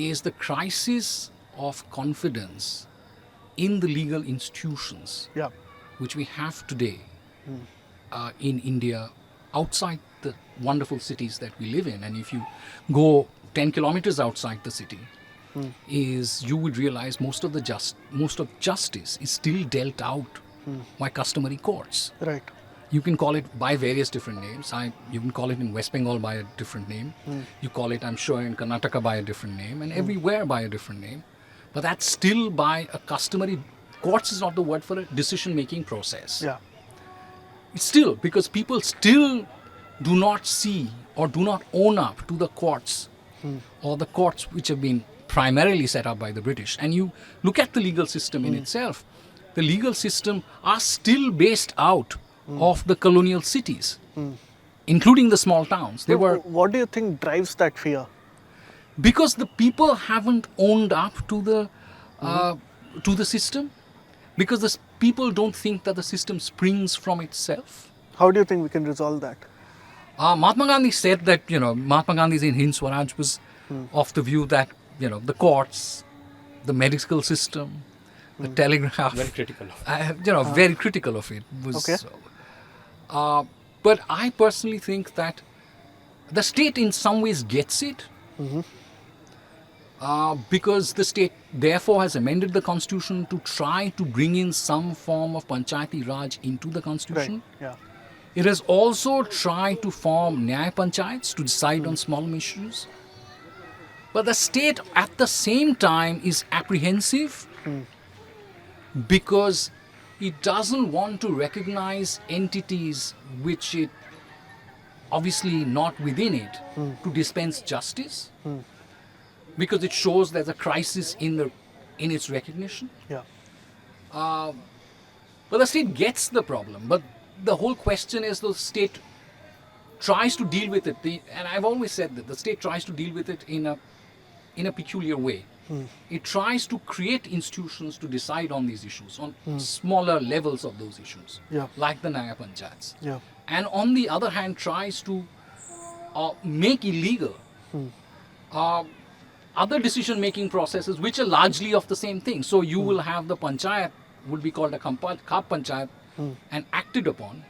is the crisis of confidence in the legal institutions, Yeah. which we have today in India, outside the wonderful cities that we live in. And if you go 10 kilometers outside the city, is you would realize most of justice is still dealt out by customary courts. Right. You can call it by various different names. You can call it in West Bengal by a different name. You call it, I'm sure, in Karnataka by a different name, and everywhere by a different name. But that's still by a customary. Courts is not the word for a decision-making process. Yeah. It's still, because people still do not see or do not own up to the courts or the courts which have been primarily set up by the British. And you look at the legal system in itself. The legal system are still based out of the colonial cities, including the small towns. They were, What do you think drives that fear? because the people haven't owned up to the system, because the people don't think that the system springs from itself. How do you think we can resolve that? Mahatma Gandhi said that, Mahatma Gandhi's in Hind Swaraj was of the view that, the courts, the medical system, the telegraph, Very critical of very critical of it. Okay. But I personally think that the state in some ways gets it, because the state therefore has amended the constitution to try to bring in some form of Panchayati Raj into the Right. constitution. Yeah. It has also tried to form Nyaya Panchayats to decide on small issues. But the state at the same time is apprehensive because it doesn't want to recognize entities which it obviously not within it to dispense justice, because it shows there's a crisis in its recognition. Yeah. But the state gets the problem. But the whole question is the state tries to deal with it. And I've always said that the state tries to deal with it in a peculiar way. It tries to create institutions to decide on these issues, on smaller levels of those issues, Yeah. like the Nyaya Panchayats. Yeah. And on the other hand, tries to make illegal other decision-making processes which are largely of the same thing. So you will have the panchayat, would be called a Khap Panchayat, and acted upon